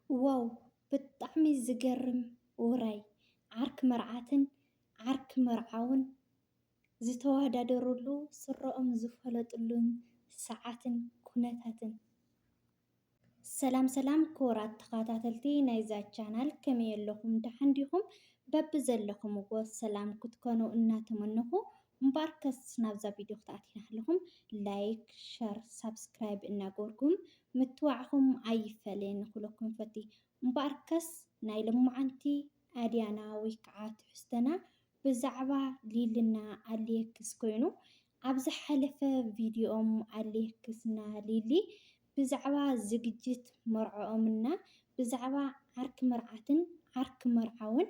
ዋው! ብጣዕሚ ዝገርም ውራይ ዓርኪ መርዓትን ዓርኪ መርዓውን ዝተወዳደርሉ ስረኦም ዝፈለጥሉን ሰዓትን ኩነታትን። ሰላም ሰላም ክቡራት ተኸታተልቲ ናይዛ ቻናል ከመይ ኣለኹም ድሓን ዲኹም? በቢ ዘለኹምዎ ሰላም ክትኮኑ እናተመነኹ እምበኣርከስ ናብዛ ቪድዮ ክትኣትዩና ኣለኹም ላይክ፣ ሸር፣ ሳብስክራይብ እናገበርኩም ምትዋዕኹም ኣይፈለየን ክብለኩም ፈቲ እምበኣርከስ ናይ ሎማዓንቲ ኣድያና ወይ ከዓ ትሕዝቶና ብዛዕባ ሊልና ኣሌክስ ኮይኑ ኣብ ዝሓለፈ ቪድዮም ኣሌክስና ሊሊ ብዛዕባ ዝግጅት መርዕኦምና ብዛዕባ ዓርኪ መርዓትን ዓርኪ መርዓውን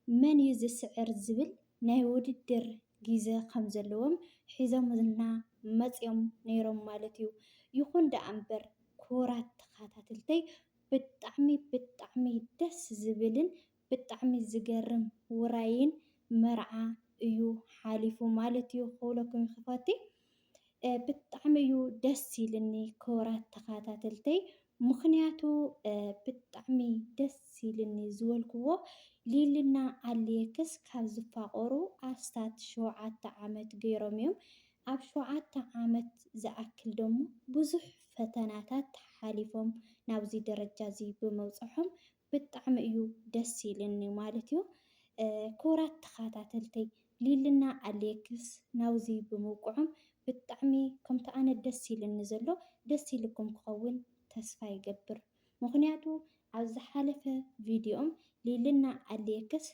መን እዩ ዝስዕር ዝብል ናይ ውድድር ግዜ ከም ዘለዎም ሒዞምልና መፂኦም ነይሮም ማለት እዩ። ይኹን ደኣ እምበር ክቡራት ተኸታተልተይ ብጣዕሚ ደስ ዝብልን ብጣዕሚ ዝገርም ውራይን መርዓ እዩ ሓሊፉ ማለት እዩ ክብለኩም ይኽፈቲ። ብጣዕሚ እዩ ደስ ኢልኒ ክቡራት ተኸታተልተይ ምክንያቱ ብጣዕሚ ደስ ኢልኒ ዝበልክዎ ሊልና ኣሌክስ ካብ ዝፋቐሩ ኣስታት 7 ዓመት ገይሮም እዮም። ኣብ 7 ዓመት ዝኣክል ደሞ ብዙሕ ፈተናታት ሓሊፎም ናብዚ ደረጃ እዚ ብምብፅሖም ብጣዕሚ እዩ ደስ ኢልኒ ማለት እዩ። ክቡራት ተኸታተልተይ ሊልና ኣሌክስ ናብዚ ብምብቅዖም ብጣዕሚ ከምቲ ኣነ ደስ ኢልኒ ዘሎ ደስ ኢልኩም ክኸውን ተስፋ ይገብር። ምክንያቱ ኣብ ዝሓለፈ ቪድዮም ሊልና ኣሌክስ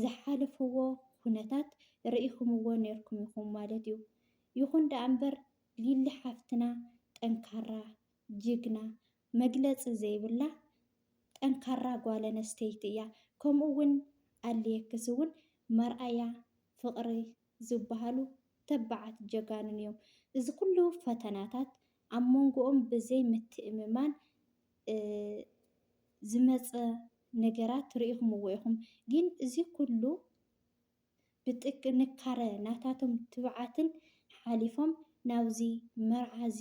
ዝሓለፍዎ ኩነታት ርኢኹምዎ ነይርኩም ኢኹም ማለት እዩ። ይኹን ደኣ እምበር ሊሊ ሓፍትና ጠንካራ ጅግና መግለፂ ዘይብላ ጠንካራ ጓል ኣንስተይቲ እያ። ከምኡ እውን ኣሌክስ እውን መርኣያ ፍቕሪ ዝበሃሉ ተባዓት ጀጋኑን እዮም። እዚ ኩሉ ፈተናታት ኣብ መንጎኦም ብዘይ ምትእምማን ዝመፀ ነገራት ርኢኹምዎ ኢኹም። ግን እዚ ኩሉ ብጥንካረ ናታቶም ትብዓትን ሓሊፎም ናብዚ መርዓ እዚ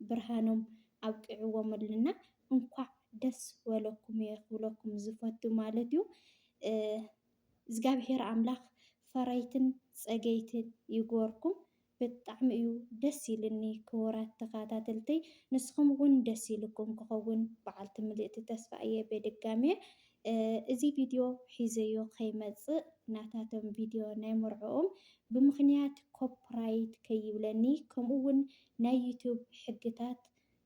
ብርሃኖም ኣብቂዕዎም ኣለና። እንኳዕ ደስ በለኩም እየ ክብለኩም ዝፈቱ ማለት እዩ። እግዚኣብሄር ኣምላኽ ፈረይትን ፀገይትን ይግበርኩም። ብጣዕሚ እዩ ደስ ኢልኒ ክቡራት ተኸታተልተይ ንስኹም እውን ደስ ኢልኩም ክኸውን በዓልቲ ምልእቲ ተስፋ እየ በድጋሜ። እዚ ቪድዮ ሒዘዮ ከይመፅእ ናታቶም ቪድዮ ናይ መርዕኦም ብምክንያት ኮፒራይት ከይብለኒ ከምኡ እውን ናይ ዩቱብ ሕግታት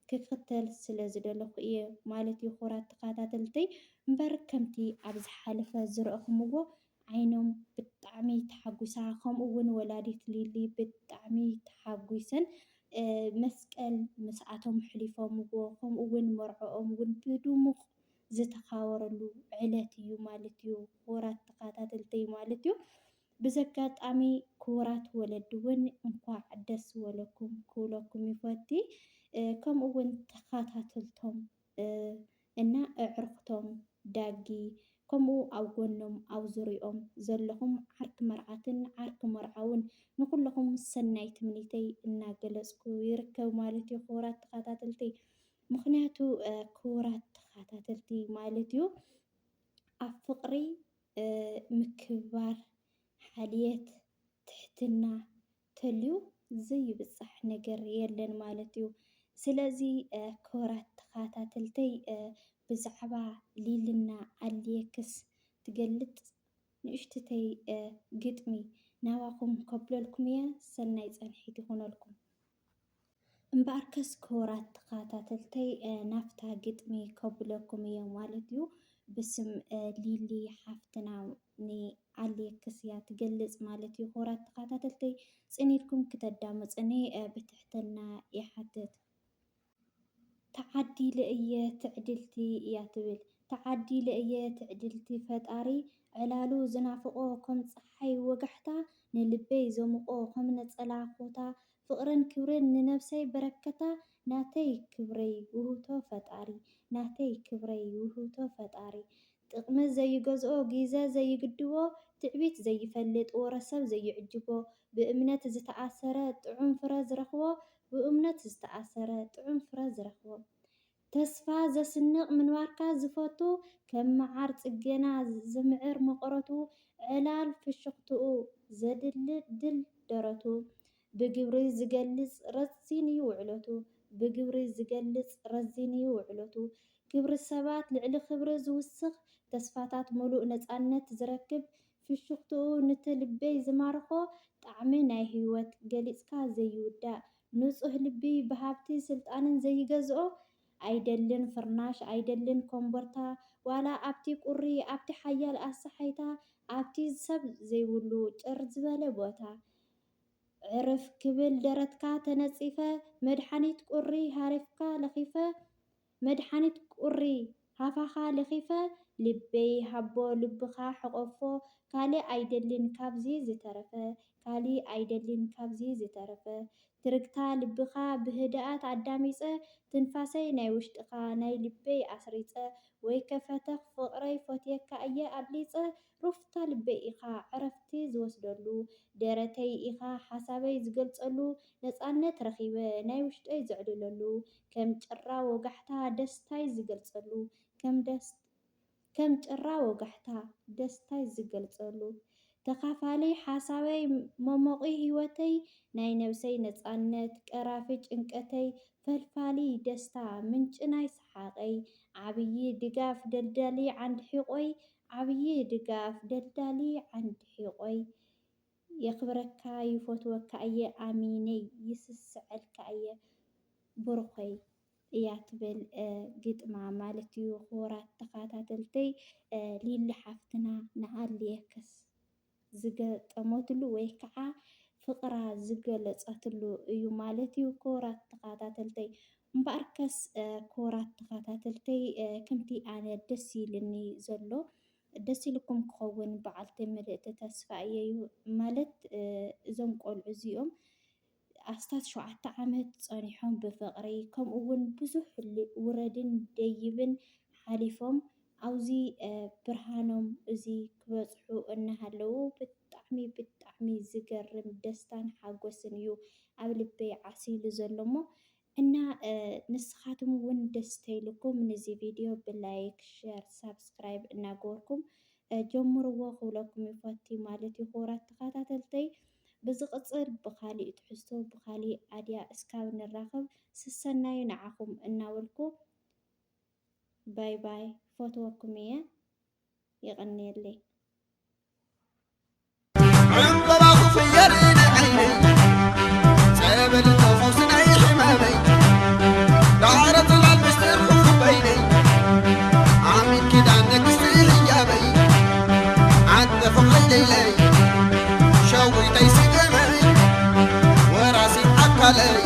ክክተል ስለ ዝደለኹ እየ ማለት እዩ። ክቡራት ተኸታተልተይ እምበር ከምቲ ኣብ ዝሓለፈ ዝረአኹምዎ ዓይኖም ብጣዕሚ ተሓጒሳ ከምኡ እውን ወላዲት ሊሊ ብጣዕሚ ተሓጒሰን መስቀል ምስኣቶም ሕሊፎምዎ ከምኡ እውን መርዕኦም እውን ብድሙቕ ዝተኻበረሉ ዕለት እዩ ማለት እዩ ክቡራት ተኸታተልተይ ማለት እዩ። በዚ ኣጋጣሚ ክቡራት ወለዲ እውን እንኳዕ ደስ በለኩም ክብለኩም ይፈቲ። ከምኡ እውን ተኸታተልቶም እና ኣዕርኽቶም ዳጊ ከምኡ ኣብ ጎኖም ኣብ ዙርይኦም ዘለኹም ዓርኪ መርዓትን ዓርኪ መርዓውን ንኩልኹም ሰናይ ትምኒተይ እናገለፅኩ ይርከብ ማለት እዩ ክቡራት ተኸታተልተይ። ምክንያቱ ክቡራት ተኸታተልቲ ማለት እዩ ኣብ ፍቕሪ ምክብባር ሓልየት ትሕትና ተልዩ ዘይብፃሕ ነገር የለን ማለት እዩ። ስለዚ ክቡራት ተኸታተልተይ ብዛዕባ ሊልና ኣሌክስ ትገልፅ ንእሽተይ ግጥሚ ናባኹም ከብለልኩም እየ። ሰናይ ፀንሒት ይኹነልኩም። እምበኣርከስ ክቡራት ተኸታተልተይ ናፍታ ግጥሚ ከብለኩም እየ ማለት እዩ። ብስም ሊሊ ሓፍትና ንኣሌክስ እያ ትገልፅ ማለት እዩ። ክቡራት ተኸታተልተይ ፅን ኢልኩም ክተዳምፅኒ ብትሕትና ይሓትት። ተዓዲለ እየ ትዕድልቲ እያ ትብል ተዓዲለ እየ ትዕድልቲ ፈጣሪ ዕላሉ ዝናፍቆ ከም ፀሓይ ወጋሕታ ንልበይ ዘሙቆ ከም ነፀላ ኩታ ፍቅርን ክብርን ንነብሰይ በረከታ ናተይ ክብረይ ውህብቶ ፈጣሪ ናተይ ክብረይ ውህብቶ ፈጣሪ ጥቅሚ ዘይገዝኦ ግዜ ዘይግድቦ ትዕቢት ዘይፈልጥ ወረሰብ ዘይዕጅቦ ብእምነት ዝተኣሰረ ጥዑም ፍረ ዝረኽቦ ብእምነት ዝተኣሰረ ጥዑም ፍረ ዝረኽቦ ተስፋ ዘስንቕ ምንባርካ ዝፈቱ ከም መዓር ጽጌና ዘምዕር መቐረቱ ዕላል ፍሽኽትኡ ዘድልድል ደረቱ ብግብሪ ዝገልጽ ረዚን እዩ ውዕለቱ ብግብሪ ዝገልጽ ረዚን እዩ ውዕለቱ ግብሪ ሰባት ልዕሊ ክብሪ ዝውስኽ ተስፋታት ምሉእ ነፃነት ዝረክብ ፍሽኽትኡ ነቲ ልበይ ዝማርኾ ጣዕሚ ናይ ህይወት ገሊጽካ ዘይውዳእ ንጹህ ልቢ ብሃብቲ ስልጣንን ዘይገዝኦ ኣይደልን ፍርናሽ ኣይደልን ኮምቦርታ ዋላ ኣብቲ ቁሪ ኣብቲ ሓያል ኣሰሓይታ ኣብቲ ሰብ ዘይብሉ ጭር ዝበለ ቦታ ዕርፍ ክብል ደረትካ ተነጺፈ መድሓኒት ቁሪ ሃሪፍካ ለኺፈ መድሓኒት ቁሪ ሃፋኻ ለኺፈ ልበይ ሃቦ ልብኻ ሕቆፎ ካልእ ኣይደልን ካብዚ ዝተረፈ ካልእ ኣይደልን ካብዚ ዝተረፈ ትርግታ ልብኻ ብህድኣት ኣዳሚፀ ትንፋሰይ ናይ ውሽጥኻ ናይ ልበይ ኣስሪፀ ወይ ከፈተኽ ፍቕረይ ፈትየካ እየ ኣድሊፀ ሩፍታ ልበይ ኢኻ ዕረፍቲ ዝወስደሉ ደረተይ ኢኻ ሓሳበይ ዝገልጸሉ ነፃነት ረኺበ ናይ ውሽጠይ ዝዕልለሉ ከም ጭራ ወጋሕታ ደስታይ ዝገልጸሉ ከም ጭራ ወጋሕታ ደስታይ ዝገልጸሉ ተኻፋለይ ሓሳበይ መሞቒ ህይወተይ ናይ ነብሰይ ነፃነት ቀራፊ ጭንቀተይ ፈልፋሊ ደስታ ምንጭ ናይ ሰሓቐይ ዓብዪ ድጋፍ ደልዳሊ ዓንዲ ሒቖይ ዓብዪ ድጋፍ ደልዳሊ ዓንዲ ሒቖይ የኽብረካ ይፈትወካ እየ ኣሚነይ ይስስዐልካ እየ ብሩኸይ እያ ትብል ግጥማ ማለት እዩ። ክቡራት ተኸታተልተይ ሊሊ ሓፍትና ንኣልየክስ ዝገጠመትሉ ወይ ከዓ ፍቕራ ዝገለጸትሉ እዩ ማለት እዩ። ክቡራት ተኸታተልተይ እምበኣርከስ ክቡራት ተኸታተልተይ ከምቲ ኣነ ደስ ይብለኒ ዘሎ ደስ ኢልኩም ክኸውን በዓልቲ ምልእቲ ተስፋ እየ ማለት እዞም ቆልዑ እዚኦም ኣስታት 7 ዓመት ጸኒሖም ብፍቕሪ ከምኡ እውን ብዙሕ ውረድን ደይብን ሓሊፎም ኣብዚ ብርሃኖም እዚ ክበጽሑ እናሃለዉ ብጣዕሚ ዝገርም ደስታን ሓጎስን እዩ ኣብ ልበይ ዓሲሉ ዘሎ እሞ እና ንስኻትኩም እውን ደስ ተይልኩም ነዚ ቪድዮ ብላይክ ሼር ሳብስክራይብ እናገበርኩም ጀምርዎ ክብለኩም ይፈቲ ማለት እዩ። ክቡራት ተኸታተልተይ ብዝቕፅል ብኻሊእ ትሕዝቶ ብኻሊእ ኣድያ እስካብ ንራኸብ ስሰናይ ንዓኹም እናበልኩ ባይ ባይ ፈትወኩም እየ ይቕኒየለይ عمبرا خفيرين عيني سابل تفوسنا يحمامي دارت العالمستر خفيني عامل كده عندك استهيابي عند فقر ليلي شوي تيسي دمي وراسي عقلي